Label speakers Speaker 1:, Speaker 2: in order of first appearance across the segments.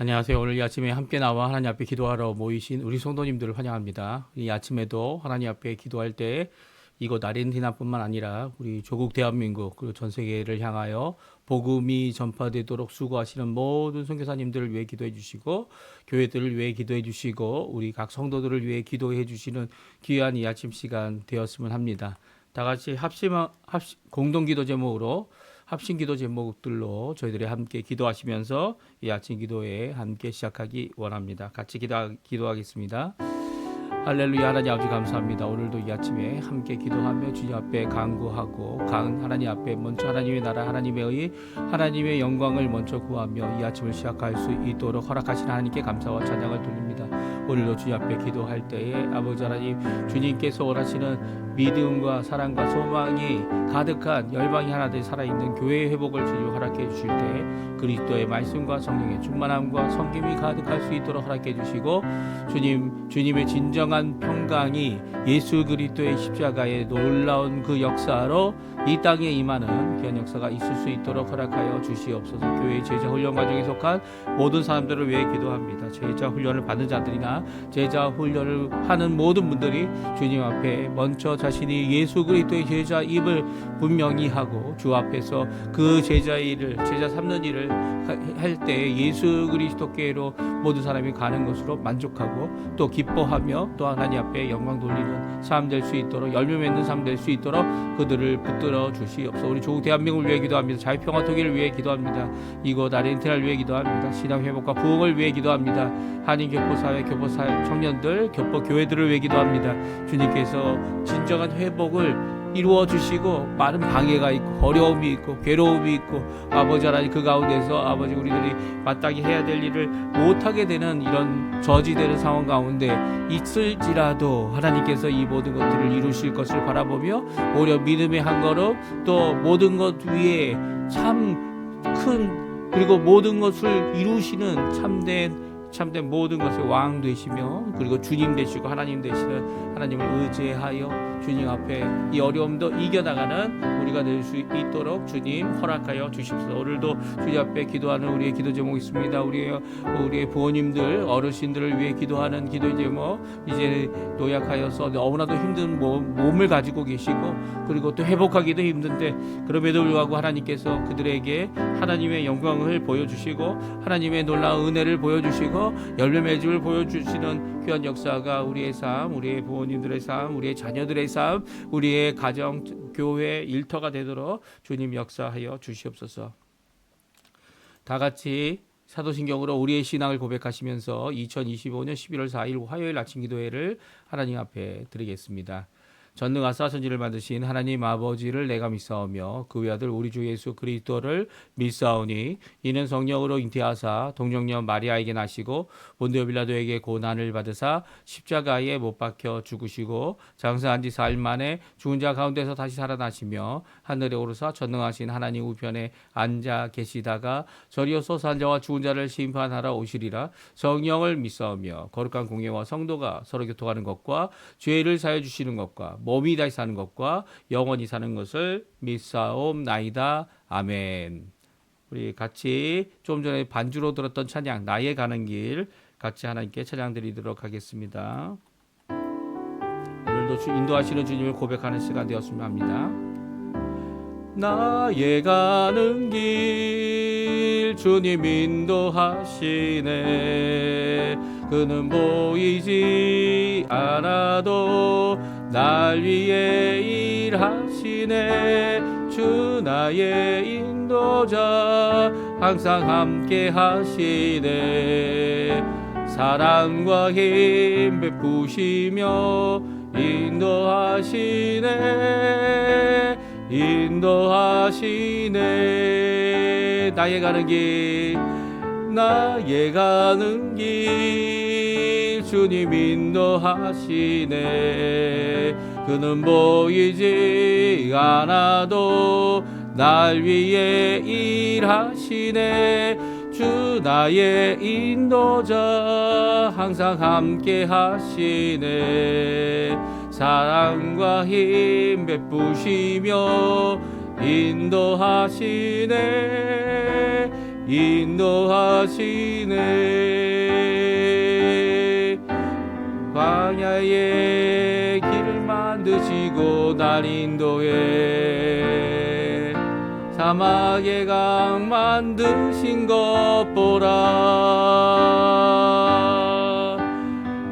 Speaker 1: 안녕하세요. 오늘 이 아침에 함께 나와 하나님 앞에 기도하러 모이신 우리 성도님들을 환영합니다. 이 아침에도 하나님 앞에 기도할 때 이곳 아르헨티나뿐만 아니라 우리 조국 대한민국 그리고 전 세계를 향하여 복음이 전파되도록 수고하시는 모든 선교사님들을 위해 기도해 주시고 교회들을 위해 기도해 주시고 우리 각 성도들을 위해 기도해 주시는 귀한 이 아침 시간 되었으면 합니다. 다 같이 공동 기도 제목으로 합심 기도 제목들로 저희들이 함께 기도하시면서 이 아침 기도에 함께 시작하기 원합니다. 같이 기도하겠습니다. 할렐루야. 하나님 아버지 감사합니다. 오늘도 이 아침에 함께 기도하며 주님 앞에 간구하고 하나님 앞에 먼저 하나님의 나라 하나님의 의 하나님의 영광을 먼저 구하며 이 아침을 시작할 수 있도록 허락하신 하나님께 감사와 찬양을 돌립니다. 오늘도 주님 앞에 기도할 때에 아버지 하나님 주님께서 원하시는 믿음과 사랑과 소망이 가득한 열방이 하나 되어 살아있는 교회의 회복을 주님 허락해 주실 때 그리스도의 말씀과 성령의 충만함과 성김이 가득할 수 있도록 허락해 주시고 주님의 진정한 평강이 예수 그리스도의 십자가의 놀라운 그 역사로 이 땅에 임하는 귀한 역사가 있을 수 있도록 허락하여 주시옵소서. 교회의 제자 훈련 과정에 속한 모든 사람들을 위해 기도합니다. 제자 훈련을 받는 자들이나 제자 훈련을 하는 모든 분들이 주님 앞에 먼저 자신이 예수 그리스도의 제자임을 분명히 하고 주 앞에서 그 제자 삼는 일을 할 때 예수 그리스도께로 모든 사람이 가는 것으로 만족하고 또 기뻐하며 또 하나님 앞에 영광 돌리는 삶 될 수 있도록 열매 맺는 삶 될 수 있도록 그들을 붙들어 주시옵소서. 우리 조국 대한민국을 위해 기도합니다. 자유평화 통일을 위해 기도합니다. 이곳 아르헨티나를 위해 기도합니다. 신앙 회복과 부흥을 위해 기도합니다. 한인 교포사회 청년들 교포 교회들을 위해 기도합니다. 주님께서 진정한 회복을 이루어 주시고 많은 방해가 있고 어려움이 있고 괴로움이 있고 아버지 하나님 그 가운데서 아버지 우리들이 마땅히 해야 될 일을 못하게 되는 이런 저지되는 상황 가운데 있을지라도 하나님께서 이 모든 것들을 이루실 것을 바라보며 오히려 믿음의 한 걸음 또 모든 것 위에 참 큰 그리고 모든 것을 이루시는 참된 모든 것의 왕 되시며 그리고 주님 되시고 하나님 되시는 하나님을 의지하여 주님 앞에 이 어려움도 이겨나가는 우리가 될 수 있도록 주님 허락하여 주십시오. 오늘도 주님 앞에 기도하는 우리의 기도 제목이 있습니다. 우리의 부모님들 어르신들을 위해 기도하는 기도 제목 이제 노약하여서 너무나도 힘든 몸을 가지고 계시고 그리고 또 회복하기도 힘든데 그럼에도 불구하고 하나님께서 그들에게 하나님의 영광을 보여주시고 하나님의 놀라운 은혜를 보여주시고 열매 맺음을 보여주시는 귀한 역사가 우리의 삶, 우리의 부모님들의 삶, 우리의 자녀들의 삶, 우리의 가정, 교회, 일터가 되도록 주님 역사하여 주시옵소서. 다 같이 사도신경으로 우리의 신앙을 고백하시면서 2025년 11월 4일 화요일 아침 기도회를 하나님 앞에 드리겠습니다. 전능하사 천지를 만드신 하나님 아버지를 내가 믿사오며 그 외아들 우리 주 예수 그리스도를 믿사오니 이는 성령으로 잉태하사 동정녀 마리아에게 나시고 본디오 빌라도에게 고난을 받으사 십자가에 못 박혀 죽으시고 장사한 지 4일 만에 죽은 자 가운데서 다시 살아나시며 하늘에 오르사 전능하신 하나님 우편에 앉아 계시다가 저리어 소산 자와 죽은 자를 심판하러 오시리라. 성령을 믿사오며 거룩한 공예와 성도가 서로 교통하는 것과 죄를 사해 주시는 것과 몸이 다시 사는 것과 영원히 사는 것을 믿사옵나이다. 아멘. 우리 같이 좀 전에 반주로 들었던 찬양 나의 가는 길 같이 하나님께 찬양 드리도록 하겠습니다. 오늘도 인도하시는 주님을 고백하는 시간 되었으면 합니다. 나의 가는 길 주님 인도하시네. 그는 보이지 않아도 날 위해 일하시네. 주 나의 인도자 항상 함께 하시네. 사랑과 힘 베푸시며 인도하시네. 나의 가는 길 주님 인도하시네. 그는 보이지 않아도 날 위해 일하시네. 주 나의 인도자 항상 함께 하시네. 사랑과 힘 베푸시며 인도하시네. 인도하시네. 광야에 길을 만드시고 날 인도해 사막에 강 만드신 것 보라.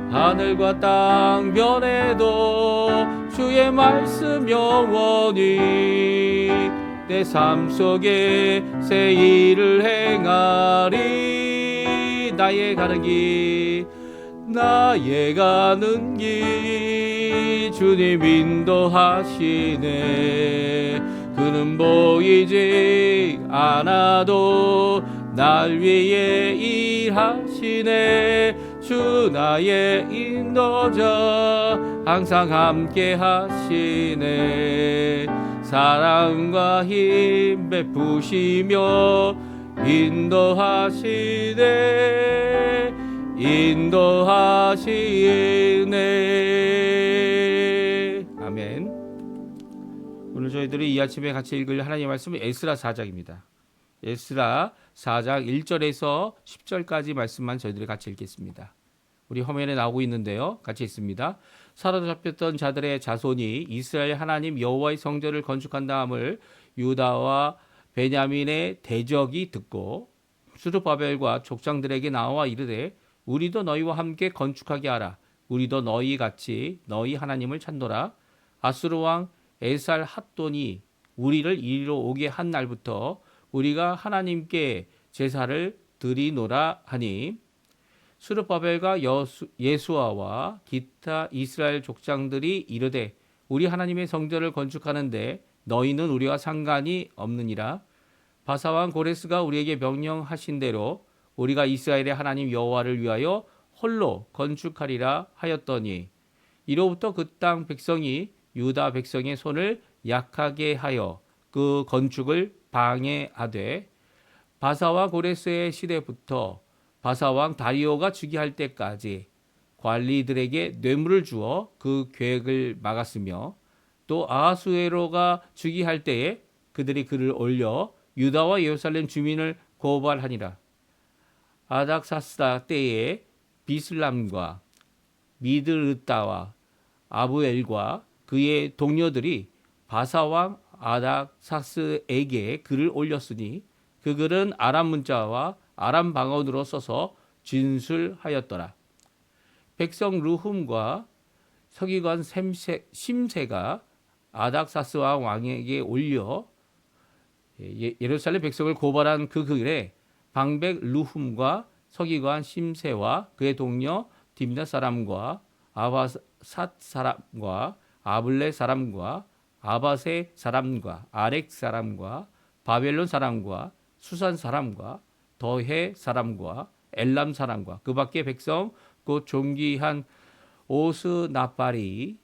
Speaker 1: 하늘과 땅 변해도 주의 말씀 영원히 내 삶 속에 새 일을 행하리. 나의 가는 길 주님 인도하시네. 그는 보이지 않아도 날 위해 일하시네. 주 나의 인도자 항상 함께 하시네. 사랑과 힘 베푸시며 인도하시네. 아멘. 오늘 저희들이 이 아침에 같이 읽을 하나님의 말씀은 에스라 4장입니다. 에스라 4장 1절에서 10절까지 말씀만 저희들이 같이 읽겠습니다. 우리 화면에 나오고 있는데요. 같이 읽습니다. 사로잡혔던 자들의 자손이 이스라엘 하나님 여호와의 성전을 건축한 다음을 유다와 베냐민의 대적이 듣고 스룹바벨과 족장들에게 나와 이르되 우리도 너희와 함께 건축하게 하라. 우리도 너희 같이 너희 하나님을 찾노라. 아수르 왕 에살 핫돈이 우리를 이리로 오게 한 날부터 우리가 하나님께 제사를 드리노라 하니 스룹바벨과 예수아와 기타 이스라엘 족장들이 이르되 우리 하나님의 성전을 건축하는데 너희는 우리와 상관이 없느니라. 바사왕 고레스가 우리에게 명령하신 대로 우리가 이스라엘의 하나님 여호와를 위하여 홀로 건축하리라 하였더니 이로부터 그 땅 백성이 유다 백성의 손을 약하게 하여 그 건축을 방해하되 바사와 고레스의 시대부터 바사왕 다리오가 즉위할 때까지 관리들에게 뇌물을 주어 그 계획을 막았으며 또 아하수에로가 즉위할 때에 그들이 글을 올려 유다와 예루살렘 주민을 고발하니라. 아닥사스다 때에 비슬람과 미드르다와 아부엘과 그의 동료들이 바사왕 아닥사스에게 글을 올렸으니 그 글은 아람 문자와 아람 방언으로 써서 진술하였더라. 백성 르훔과 서기관 심세가 아닥사스 왕에게 올려 예루살렘 백성을 고발한 그 글에 방백 르훔과 서기관 심세와 그의 동료 딥나 사람과 아바삿 사람과 아블레 사람과 아바세 사람과 아렉 사람과 바벨론 사람과 수산 사람과 더해 사람과 엘람 사람과 그 밖의 백성 곧 존귀한 오스나팔이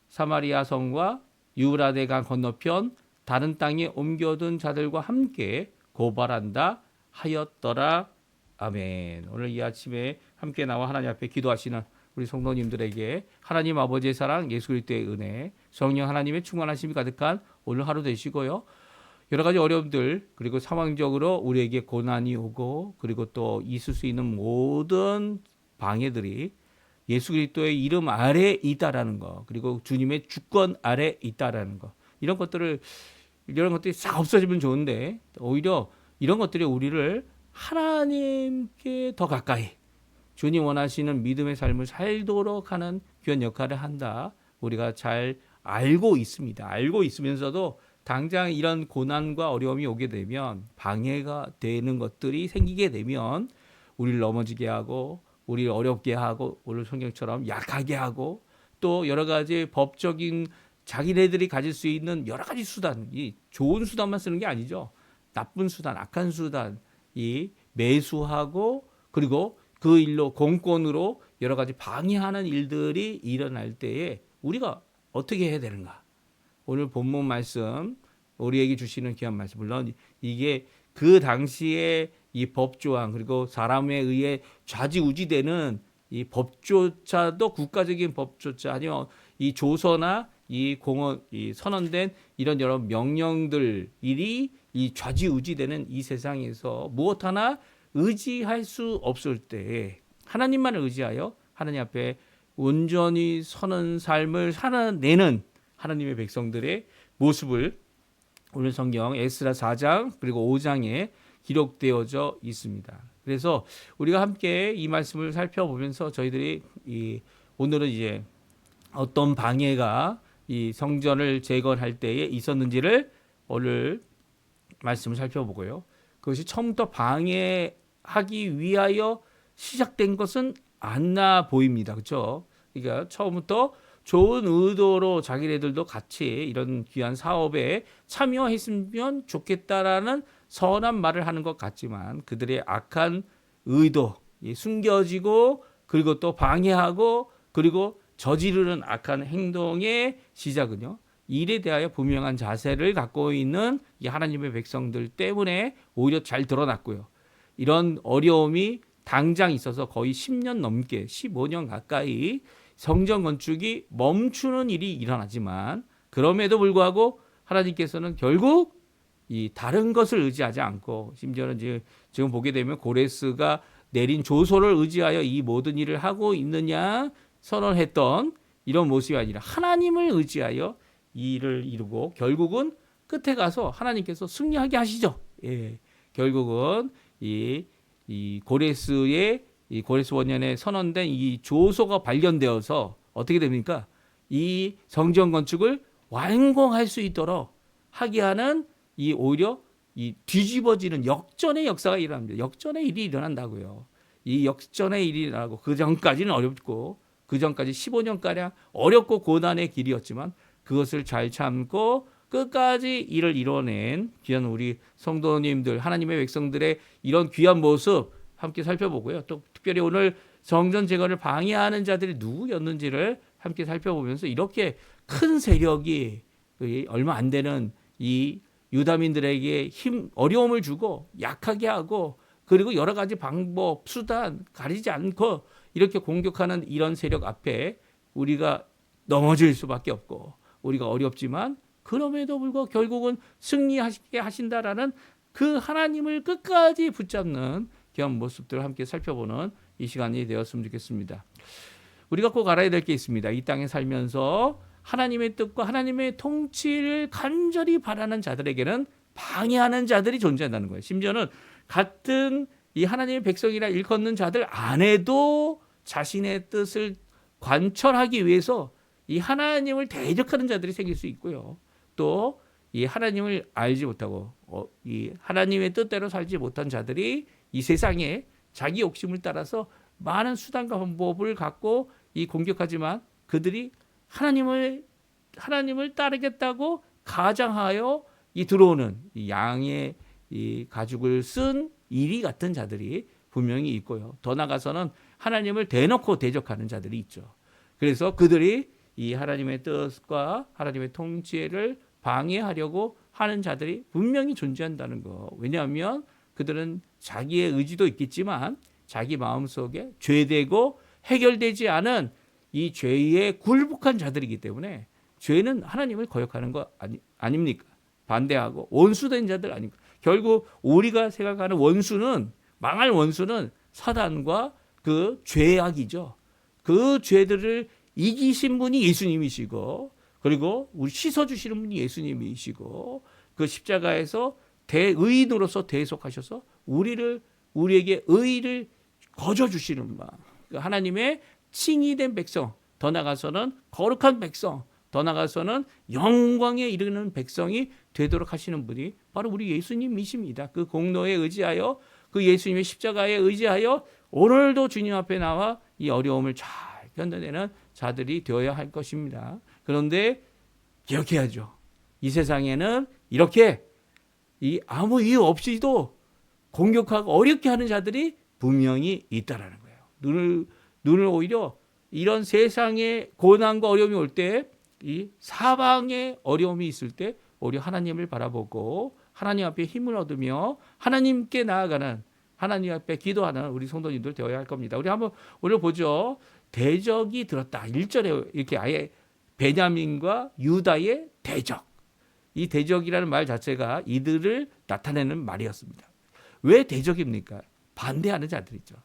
Speaker 1: 사마리아 성과 유브라데 강 건너편 다른 땅에 옮겨둔 자들과 함께 고발한다 하였더라. 아멘. 오늘 이 아침에 함께 나와 하나님 앞에 기도하시는 우리 성도님들에게 하나님 아버지의 사랑, 예수 그리스도의 은혜, 성령 하나님의 충만하심이 가득한 오늘 하루 되시고요. 여러 가지 어려움들 그리고 상황적으로 우리에게 고난이 오고 그리고 또 있을 수 있는 모든 방해들이 예수 그리스도의 이름 아래 있다라는 거, 그리고 주님의 주권 아래 있다라는 거, 이런 것들이 싹 없어지면 좋은데 오히려 이런 것들이 우리를 하나님께 더 가까이 주님 원하시는 믿음의 삶을 살도록 하는 귀한 역할을 한다. 우리가 잘 알고 있습니다. 알고 있으면서도 당장 이런 고난과 어려움이 오게 되면 방해가 되는 것들이 생기게 되면 우리를 넘어지게 하고 우리를 어렵게 하고 오늘 성경처럼 약하게 하고 또 여러 가지 법적인 자기네들이 가질 수 있는 여러 가지 수단, 이 좋은 수단만 쓰는 게 아니죠. 나쁜 수단, 악한 수단이 매수하고 그리고 그 일로 공권으로 여러 가지 방해하는 일들이 일어날 때에 우리가 어떻게 해야 되는가? 오늘 본문 말씀 우리에게 주시는 귀한 말씀, 물론 이게 그 당시에 이 법조항 그리고 사람에 의해 좌지우지되는 이 법조차도 국가적인 법조차 아니면 이 조서나 이 공언, 이 선언된 이런 여러 명령들 일이 이 좌지우지되는 이 세상에서 무엇 하나 의지할 수 없을 때 하나님만을 의지하여 하나님 앞에 온전히 서는 삶을 살아내는 하나님의 백성들의 모습을 오늘 성경 에스라 4장 그리고 5장에 기록되어져 있습니다. 그래서 우리가 함께 이 말씀을 살펴보면서 저희들이 오늘은 이제 어떤 방해가 이 성전을 재건할 때에 있었는지를 오늘 말씀을 살펴보고요. 그것이 처음부터 방해하기 위하여 시작된 것은 않나 보입니다. 그렇죠? 그러니까 처음부터 좋은 의도로 자기네들도 같이 이런 귀한 사업에 참여했으면 좋겠다라는 선한 말을 하는 것 같지만 그들의 악한 의도, 숨겨지고 그리고 또 방해하고 그리고 저지르는 악한 행동의 시작은요. 일에 대하여 분명한 자세를 갖고 있는 이 하나님의 백성들 때문에 오히려 잘 드러났고요. 이런 어려움이 당장 있어서 거의 10년 넘게 15년 가까이 성전 건축이 멈추는 일이 일어나지만 그럼에도 불구하고 하나님께서는 결국 이 다른 것을 의지하지 않고 심지어는 지금 보게 되면 고레스가 내린 조소를 의지하여 이 모든 일을 하고 있느냐 선언했던 이런 모습이 아니라 하나님을 의지하여 이 일을 이루고 결국은 끝에 가서 하나님께서 승리하게 하시죠. 예, 결국은 이 고레스의 이 고레스 원년에 선언된 이 조소가 발견되어서 어떻게 됩니까? 이 성전 건축을 완공할 수 있도록 하게 하는 이 오히려 이 뒤집어지는 역전의 역사가 일어납니다. 역전의 일이 일어난다고요. 이 역전의 일이 일어나고 그 전까지는 어렵고 그 전까지 15년가량 어렵고 고난의 길이었지만 그것을 잘 참고 끝까지 일을 이뤄낸 귀한 우리 성도님들 하나님의 백성들의 이런 귀한 모습 함께 살펴보고요. 또 특별히 오늘 성전 재건을 방해하는 자들이 누구였는지를 함께 살펴보면서 이렇게 큰 세력이 얼마 안 되는 이 유다민들에게 어려움을 주고 약하게 하고 그리고 여러 가지 방법, 수단 가리지 않고 이렇게 공격하는 이런 세력 앞에 우리가 넘어질 수밖에 없고 우리가 어렵지만 그럼에도 불구하고 결국은 승리하시게 하신다라는 그 하나님을 끝까지 붙잡는 귀한 모습들을 함께 살펴보는 이 시간이 되었으면 좋겠습니다. 우리가 꼭 알아야 될 게 있습니다. 이 땅에 살면서 하나님의 뜻과 하나님의 통치를 간절히 바라는 자들에게는 방해하는 자들이 존재한다는 거예요. 심지어는 같은 이 하나님의 백성이라 일컫는 자들 안에도 자신의 뜻을 관철하기 위해서 이 하나님을 대적하는 자들이 생길 수 있고요. 또 이 하나님을 알지 못하고 이 하나님의 뜻대로 살지 못한 자들이 이 세상에 자기 욕심을 따라서 많은 수단과 방법을 갖고 이 공격하지만 그들이 하나님을 따르겠다고 가장하여 이 들어오는 이 양의 이 가죽을 쓴 이리 같은 자들이 분명히 있고요. 더 나아가서는 하나님을 대놓고 대적하는 자들이 있죠. 그래서 그들이 이 하나님의 뜻과 하나님의 통치를 방해하려고 하는 자들이 분명히 존재한다는 거. 왜냐하면 그들은 자기의 의지도 있겠지만 자기 마음속에 죄되고 해결되지 않은 이 죄에 굴복한 자들이기 때문에 죄는 하나님을 거역하는 거 아닙니까? 반대하고 원수된 자들 아닙니까? 결국 우리가 생각하는 원수는 망할 원수는 사단과 그 죄악이죠. 그 죄들을 이기신 분이 예수님이시고 그리고 우리 씻어주시는 분이 예수님이시고 그 십자가에서 대의인으로서 대속하셔서 우리에게 의를 거저주시는 바 하나님의 칭의된 백성 더 나아가서는 거룩한 백성 더 나아가서는 영광에 이르는 백성이 되도록 하시는 분이 바로 우리 예수님이십니다. 그 공로에 의지하여 그 예수님의 십자가에 의지하여 오늘도 주님 앞에 나와 이 어려움을 잘 견뎌내는 자들이 되어야 할 것입니다. 그런데 기억해야죠. 이 세상에는 이렇게 이 아무 이유 없이도 공격하고 어렵게 하는 자들이 분명히 있다라는 거예요. 눈을 오히려 이런 세상의 고난과 어려움이 올 때 이 사방에 어려움이 있을 때 오히려 하나님을 바라보고 하나님 앞에 힘을 얻으며 하나님께 나아가는 하나님 앞에 기도하는 우리 성도님들 되어야 할 겁니다. 우리 한번 오늘 보죠. 대적이 들었다. 1절에 이렇게 아예 베냐민과 유다의 대적. 이 대적이라는 말 자체가 이들을 나타내는 말이었습니다. 왜 대적입니까? 반대하는 자들이죠.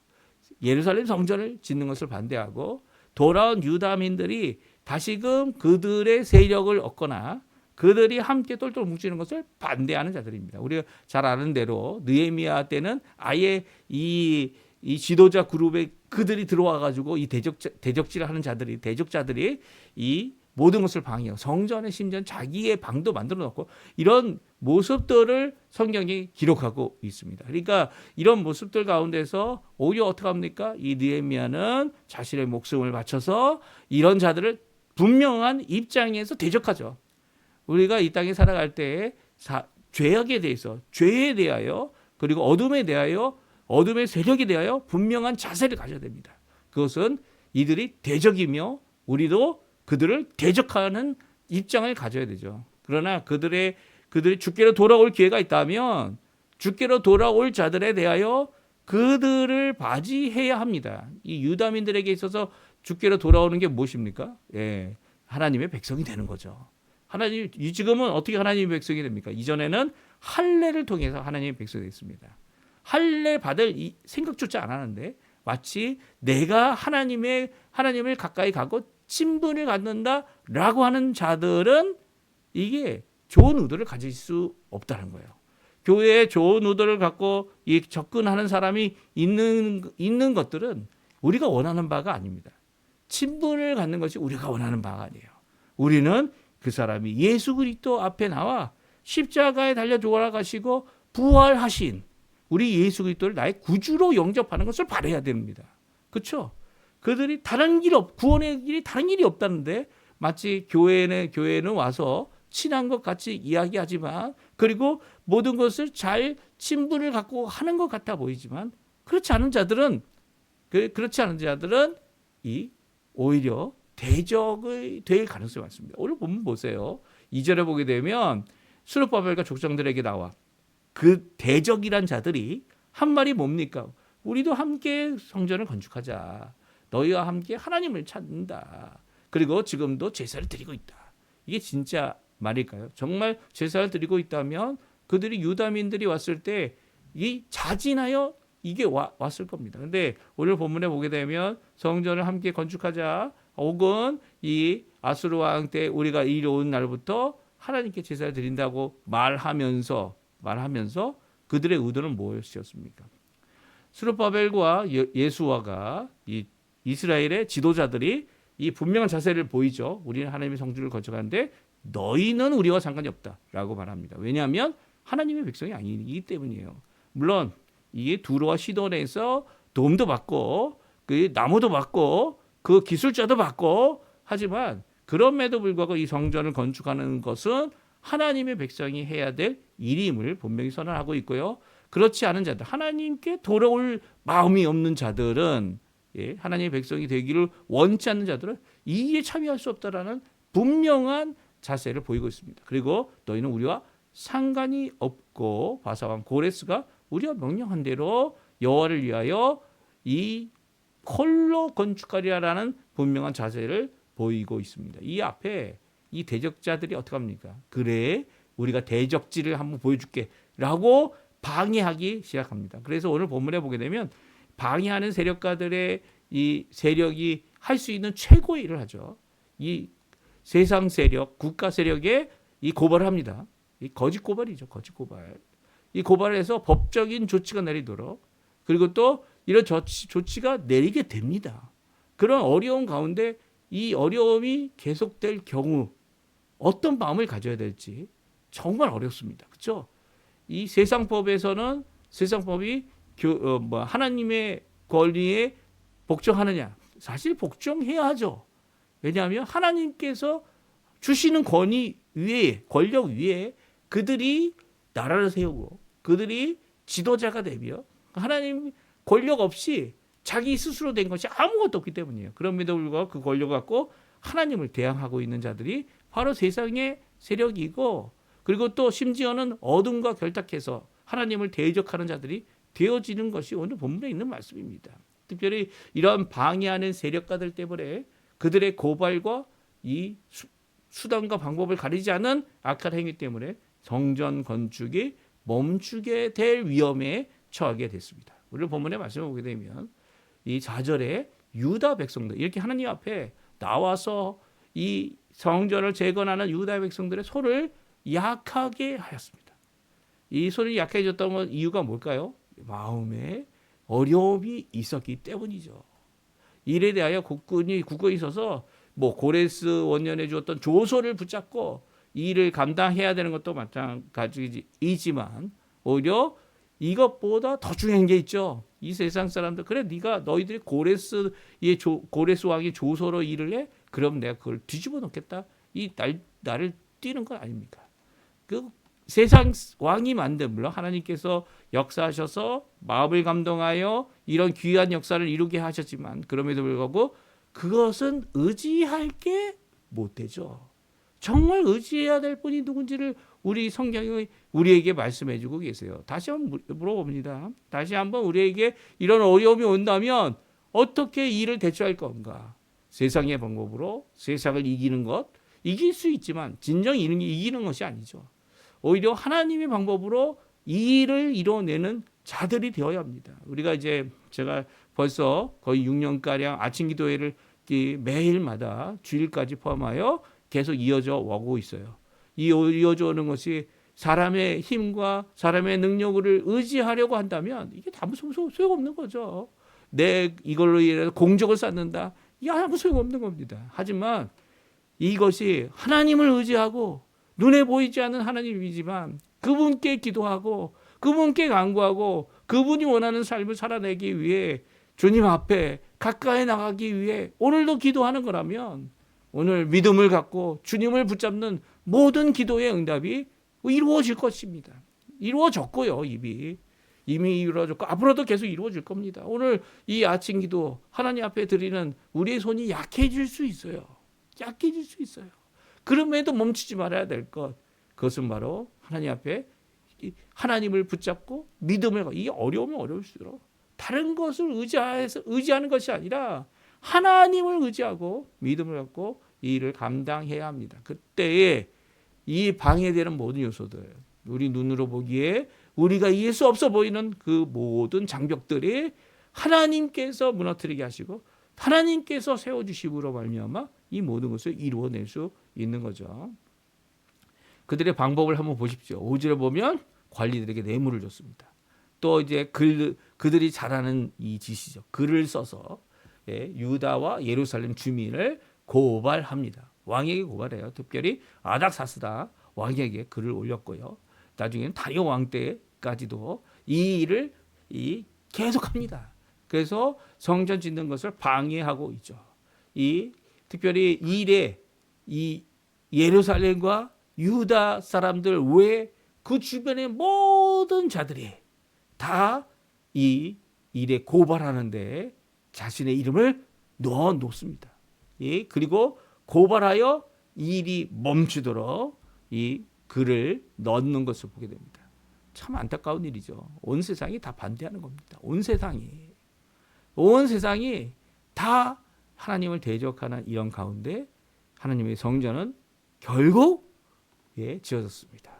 Speaker 1: 예루살렘 성전을 짓는 것을 반대하고 돌아온 유다민들이 다시금 그들의 세력을 얻거나 그들이 함께 똘똘 뭉치는 것을 반대하는 자들입니다. 우리가 잘 아는 대로 느헤미야 때는 아예 이 지도자 그룹에 그들이 들어와 가지고 이 대적질을 하는 자들이 대적자들이 이 모든 것을 방해하고 성전에 심지어 자기의 방도 만들어 놓고 이런 모습들을 성경이 기록하고 있습니다. 그러니까 이런 모습들 가운데서 오히려 어떻게 합니까? 이 느헤미야는 자신의 목숨을 바쳐서 이런 자들을 분명한 입장에서 대적하죠. 우리가 이 땅에 살아갈 때 죄악에 대해서, 죄에 대하여, 그리고 어둠에 대하여, 어둠의 세력에 대하여 분명한 자세를 가져야 됩니다. 그것은 이들이 대적이며 우리도 그들을 대적하는 입장을 가져야 되죠. 그러나 그들이 주께로 돌아올 기회가 있다면 주께로 돌아올 자들에 대하여 그들을 맞이해야 합니다. 이 유다민들에게 있어서 주께로 돌아오는 게 무엇입니까? 예, 하나님의 백성이 되는 거죠. 하나님, 지금은 어떻게 하나님의 백성이 됩니까? 이전에는 할례를 통해서 하나님의 백성이 됐습니다. 할례 받을 생각조차 안 하는데 마치 내가 하나님을 가까이 가고 친분을 갖는다라고 하는 자들은 이게 좋은 의도를 가질 수 없다는 거예요. 교회에 좋은 의도를 갖고 접근하는 사람이 있는 것들은 우리가 원하는 바가 아닙니다. 친분을 갖는 것이 우리가 원하는 바가 아니에요. 우리는 그 사람이 예수 그리스도 앞에 나와 십자가에 달려 돌아가시고 부활하신 우리 예수 그리스도를 나의 구주로 영접하는 것을 바라야 됩니다. 그렇죠? 그들이 구원의 길이 다른 길이 없다는데 마치 교회는 와서 친한 것 같이 이야기하지만 그리고 모든 것을 잘 친분을 갖고 하는 것 같아 보이지만 그렇지 않은 자들은 오히려 대적이 될 가능성이 많습니다. 오늘 보면 보세요. 2절에 보게 되면 스룹바벨과 족장들에게 나와 그 대적이란 자들이 한 말이 뭡니까? 우리도 함께 성전을 건축하자. 너희와 함께 하나님을 찾는다. 그리고 지금도 제사를 드리고 있다. 이게 진짜 말일까요? 정말 제사를 드리고 있다면 그들이 유다민들이 왔을 때 이 자진하여 이게 왔을 겁니다. 그런데 오늘 본문에 보게 되면 성전을 함께 건축하자. 혹은 이 아수르 왕 때 우리가 이르온 날부터 하나님께 제사를 드린다고 말하면서 그들의 의도는 무엇이었습니까? 스룹바벨과 예수와가 이 이스라엘의 지도자들이 이 분명한 자세를 보이죠. 우리는 하나님의 성전을 건축하는데 너희는 우리와 상관이 없다라고 말합니다. 왜냐하면 하나님의 백성이 아니기 때문이에요. 물론 이게 두로와 시돈에서 도움도 받고 그 나무도 받고 그 기술자도 받고 하지만 그럼에도 불구하고 이 성전을 건축하는 것은 하나님의 백성이 해야 될 일임을 분명히 선언하고 있고요. 그렇지 않은 자들, 하나님께 돌아올 마음이 없는 자들은 하나님의 백성이 되기를 원치 않는 자들은 이 일에 참여할 수 없다라는 분명한 자세를 보이고 있습니다. 그리고 너희는 우리와 상관이 없고 바사왕 고레스가 우리가 명령한 대로 여호와를 위하여 이 홀로 건축하리라는 분명한 자세를 보이고 있습니다. 이 앞에 이 대적자들이 어떻게 합니까? 그래 우리가 대적질을 한번 보여줄게 라고 방해하기 시작합니다. 그래서 오늘 본문에 보게 되면 방해하는 세력가들의 이 세력이 할 수 있는 최고의 일을 하죠. 이 세상 세력, 국가 세력에 이 고발을 합니다. 이 거짓 고발이죠. 거짓 고발. 이 고발을 해서 법적인 조치가 내리도록 그리고 또 이런 조치가 내리게 됩니다. 그런 어려운 가운데 이 어려움이 계속될 경우 어떤 마음을 가져야 될지 정말 어렵습니다. 그렇죠? 이 세상법에서는 세상법이 하나님의 권리에 복종하느냐? 사실 복종해야 하죠. 왜냐하면 하나님께서 주시는 권력 위에 그들이 나라를 세우고 그들이 지도자가 되며 하나님 권력 없이 자기 스스로 된 것이 아무것도 없기 때문이에요. 그럼에도 불구하고 그 권력을 갖고 하나님을 대항하고 있는 자들이 바로 세상의 세력이고 그리고 또 심지어는 어둠과 결탁해서 하나님을 대적하는 자들이 되어지는 것이 오늘 본문에 있는 말씀입니다. 특별히 이런 방해하는 세력가들 때문에 그들의 고발과 이 수단과 방법을 가리지 않은 악한 행위 때문에 성전 건축이 멈추게 될 위험에 처하게 됐습니다. 오늘 본문의 말씀을 보게 되면 이 4절에 유다 백성들 이렇게 하나님 앞에 나와서 이 성전을 재건하는 유다 백성들의 손을 약하게 하였습니다. 이 손이 약해졌던 건 이유가 뭘까요? 마음에 어려움이 있었기 때문이죠. 이에 대하여 국군이 굳건히 있어서 뭐 고레스 원년에 주었던 조소를 붙잡고 이 일을 감당해야 되는 것도 마찬가지이지만 오히려 이것보다 더 중요한 게 있죠. 이 세상 사람들 그래 너희들이 고레스 왕이 조소로 일을 해? 그럼 내가 그걸 뒤집어 놓겠다. 나를 뛰는 건 아닙니까? 그 세상 왕이 만든 물론 하나님께서 역사하셔서 마음을 감동하여 이런 귀한 역사를 이루게 하셨지만 그럼에도 불구하고 그것은 의지할 게 못 되죠. 정말 의지해야 될 분이 누군지를 우리 성경이 우리에게 말씀해주고 계세요. 다시 한번 물어봅니다. 다시 한번 우리에게 이런 어려움이 온다면 어떻게 이를 대처할 건가? 세상의 방법으로 세상을 이기는 것 이길 수 있지만 진정 이기는 것이 아니죠. 오히려 하나님의 방법으로 이 일을 이뤄내는 자들이 되어야 합니다. 우리가 이제 제가 벌써 거의 6년가량 아침 기도회를 매일마다 주일까지 포함하여 계속 이어져 오고 있어요. 이어져 오는 것이 사람의 힘과 사람의 능력을 의지하려고 한다면 이게 아무 소용없는 거죠. 내 이걸로 인해서 공적을 쌓는다. 이게 아무 소용없는 겁니다. 하지만 이것이 하나님을 의지하고 눈에 보이지 않는 하나님이지만 그분께 기도하고 그분께 간구하고 그분이 원하는 삶을 살아내기 위해 주님 앞에 가까이 나가기 위해 오늘도 기도하는 거라면 오늘 믿음을 갖고 주님을 붙잡는 모든 기도의 응답이 이루어질 것입니다. 이루어졌고요. 이미 이루어졌고 앞으로도 계속 이루어질 겁니다. 오늘 이 아침 기도 하나님 앞에 드리는 우리의 손이 약해질 수 있어요. 약해질 수 있어요. 그럼에도 멈추지 말아야 될 것. 그것은 바로 하나님 앞에 하나님을 붙잡고 믿음을 갖고 이 어려우면 어려울수록 다른 것을 의지하는 것이 아니라 하나님을 의지하고 믿음을 갖고 이 일을 감당해야 합니다. 그때에 이 방해되는 모든 요소들, 우리 눈으로 보기에 우리가 이길 수 없어 보이는 그 모든 장벽들이 하나님께서 무너뜨리게 하시고 하나님께서 세워주심으로 말미암아 이 모든 것을 이루어낼 수 있는 거죠. 그들의 방법을 한번 보십시오. 5절에 보면 관리들에게 뇌물을 줬습니다. 또 이제 그들이 잘하는 이 짓이죠. 글을 써서 유다와 예루살렘 주민을 고발합니다. 왕에게 고발해요. 특별히 아닥사스다 왕에게 글을 올렸고요. 나중에는 다리오 왕 때까지도 이 일을 계속합니다. 그래서 성전 짓는 것을 방해하고 있죠. 특별히 이 일에 이 예루살렘과 유다 사람들 외에 그 주변의 모든 자들이 다 이 일에 고발하는데 자신의 이름을 넣어 놓습니다. 그리고 고발하여 이 일이 멈추도록 이 글을 넣는 것을 보게 됩니다. 참 안타까운 일이죠. 온 세상이 다 반대하는 겁니다. 온 세상이 다 하나님을 대적하는 이런 가운데 하나님의 성전은 결국 지어졌습니다.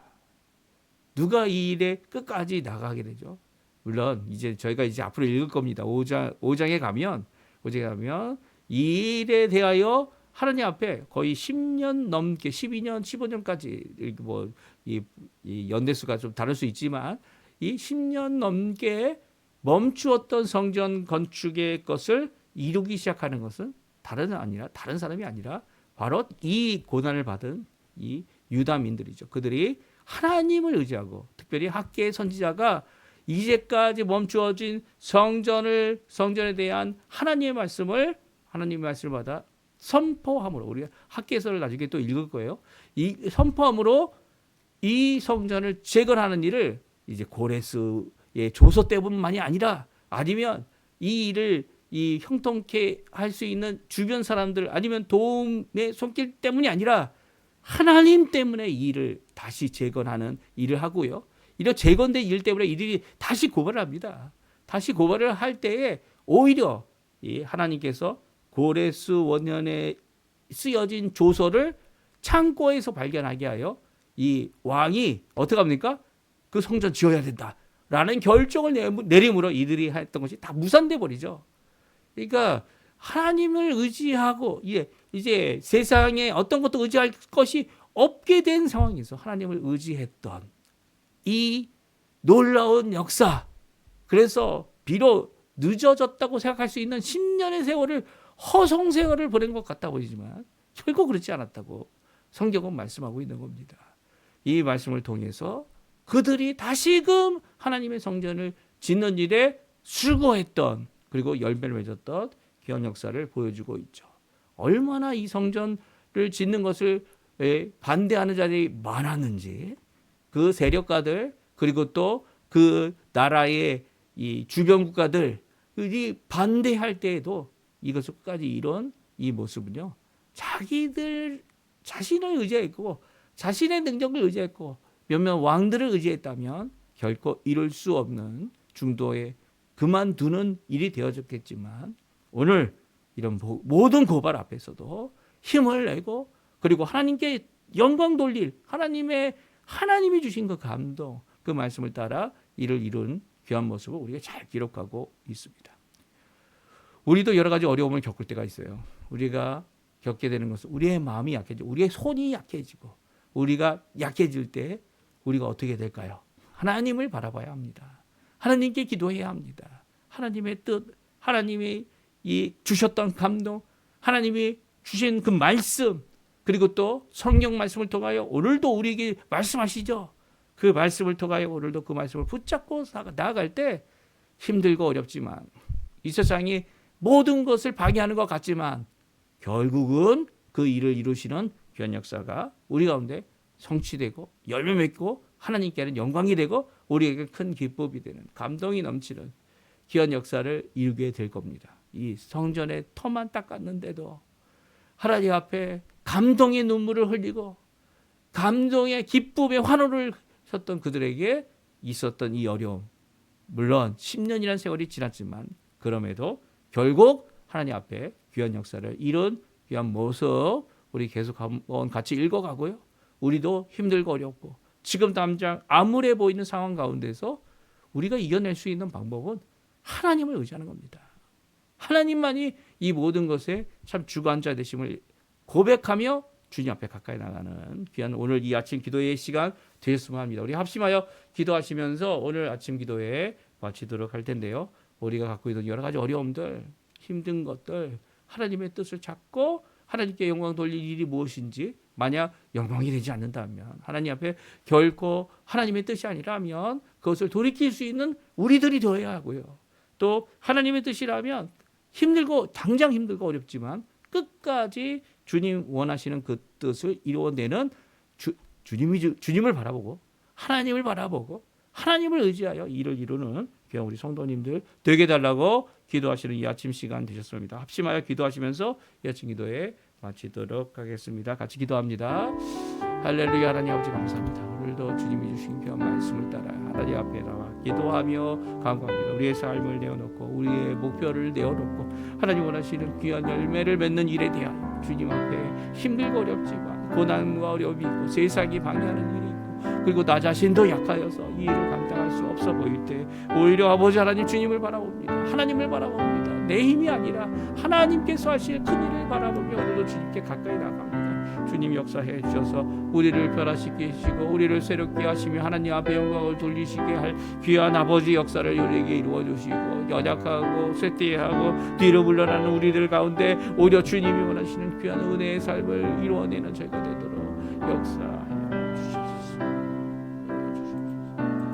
Speaker 1: 누가 이 일에 끝까지 나가게 되죠? 물론 이제 저희가 이제 앞으로 읽을 겁니다. 5장에 가면 이 일에 대하여 하나님 앞에 거의 10년 넘게 12년, 15년까지 뭐 이 연대수가 좀 다를 수 있지만 이 10년 넘게 멈추었던 성전 건축의 것을 이루기 시작하는 것은 다른 사람이 아니라 바로 이 고난을 받은 이 유다민들이죠. 그들이 하나님을 의지하고 특별히 학개의 선지자가 이제까지 멈추어진 성전에 대한 하나님의 말씀을 받아 선포함으로 우리가 학개서를 나중에 또 읽을 거예요. 이 선포함으로 이 성전을 재건하는 일을 이제 고레스의 조서 때문만이 아니라 아니면 이 일을 형통케 할 수 있는 주변 사람들 아니면 도움의 손길 때문이 아니라 하나님 때문에 이 일을 다시 재건하는 일을 하고요. 이런 재건된 일 때문에 이들이 다시 고발을 합니다. 다시 고발을 할 때에 오히려 이 하나님께서 고레스 원년에 쓰여진 조서를 창고에서 발견하게 하여 이 왕이 어떻게 합니까? 그 성전 지어야 된다라는 결정을 내림으로 이들이 했던 것이 다 무산돼 버리죠. 그러니까 하나님을 의지하고 이제 세상에 어떤 것도 의지할 것이 없게 된 상황에서 하나님을 의지했던 이 놀라운 역사, 그래서 비록 늦어졌다고 생각할 수 있는 10년의 세월을 허송 세월을 보낸 것 같다 보이지만 결코 그렇지 않았다고 성경은 말씀하고 있는 겁니다. 이 말씀을 통해서 그들이 다시금 하나님의 성전을 짓는 일에 수고했던, 그리고 열매를 맺었던 귀한 역사를 보여주고 있죠. 얼마나 이 성전을 짓는 것을 반대하는 자들이 많았는지, 그 세력가들, 그리고 또 그 나라의 이 주변 국가들이 반대할 때에도 이것을 끝까지 이룬 이 모습은요, 자기들 자신을 의지했고 자신의 능력을 의지했고 몇몇 왕들을 의지했다면 결코 이룰 수 없는 중도에 그만두는 일이 되어졌겠지만, 오늘 이런 모든 고발 앞에서도 힘을 내고, 그리고 하나님께 영광 돌릴 하나님이 주신 그 감동, 그 말씀을 따라 이를 이룬 귀한 모습을 우리가 잘 기록하고 있습니다. 우리도 여러 가지 어려움을 겪을 때가 있어요. 우리가 겪게 되는 것은 우리의 마음이 약해지고 우리의 손이 약해지고, 우리가 약해질 때 우리가 어떻게 될까요? 하나님을 바라봐야 합니다. 하나님께 기도해야 합니다. 하나님의 뜻, 하나님이 주셨던 감동, 하나님이 주신 그 말씀, 그리고 또 성경 말씀을 통하여 오늘도 우리에게 말씀하시죠. 그 말씀을 통하여 오늘도 그 말씀을 붙잡고 나아갈 때 힘들고 어렵지만, 이 세상이 모든 것을 방해하는 것 같지만 결국은 그 일을 이루시는 귀한 역사가 우리 가운데 성취되고 열매 맺고 하나님께는 영광이 되고 우리에게 큰 기쁨이 되는, 감동이 넘치는 귀한 역사를 이루게 될 겁니다. 이 성전의 터만 닦았는데도 하나님 앞에 감동의 눈물을 흘리고 감동의 기쁨의 환호를 쳤던 그들에게 있었던 이 어려움, 물론 10년이라는 세월이 지났지만 그럼에도 결국 하나님 앞에 귀한 역사를 이룬 귀한 모습, 우리 계속 한번 같이 읽어가고요. 우리도 힘들고 어렵고 지금 당장 암울해 보이는 상황 가운데서 우리가 이겨낼 수 있는 방법은 하나님을 의지하는 겁니다. 하나님만이 이 모든 것에 참 주관자 되심을 고백하며 주님 앞에 가까이 나가는 귀한 오늘 이 아침 기도의 시간 되셨으면 합니다. 우리 합심하여 기도하시면서 오늘 아침 기도회 마치도록 할 텐데요. 우리가 갖고 있는 여러 가지 어려움들, 힘든 것들, 하나님의 뜻을 찾고 하나님께 영광 돌릴 일이 무엇인지, 만약 영광이 되지 않는다면, 하나님 앞에 결코 하나님의 뜻이 아니라면 그것을 돌이킬 수 있는 우리들이 되어야 하고요. 또 하나님의 뜻이라면 당장 힘들고 어렵지만 끝까지 주님 원하시는 그 뜻을 이루어내는 주님을 바라보고 하나님을 바라보고 하나님을 의지하여 일을 이루는 귀한 우리 성도님들 되게 달라고 기도하시는 이 아침 시간 되셨습니다. 합심하여 기도하시면서 이 아침 기도에 마치도록 하겠습니다. 같이 기도합니다. 할렐루야. 하나님 아버지 감사합니다. 오늘도 주님이 주신 귀한 말씀을 따라 하나님 앞에 나와 기도하며 간구합니다. 우리의 삶을 내어놓고 우리의 목표를 내어놓고 하나님 원하시는 귀한 열매를 맺는 일에 대하여 주님 앞에 힘들고 어렵지만 고난과 어려움이 있고 세상이 방해하는 일이 있고 그리고 나 자신도 약하여서 이 일을 감당할 수 없어 보일 때 오히려 아버지 하나님 주님을 바라봅니다. 하나님을 바라봅니다. 내 힘이 아니라 하나님께서 하실 큰 일을 바라보며 오늘도 주님께 가까이 나갑니다. 주님 역사해 주셔서 우리를 변화시키시고 우리를 새롭게 하시며 하나님 앞에 영광을 돌리시게 할 귀한 아버지 역사를 우리에게 이루어 주시고, 연약하고 쇠퇴하고 뒤로 물러나는 우리들 가운데 오히려 주님이 원하시는 귀한 은혜의 삶을 이루어내는 저희가 되도록 역사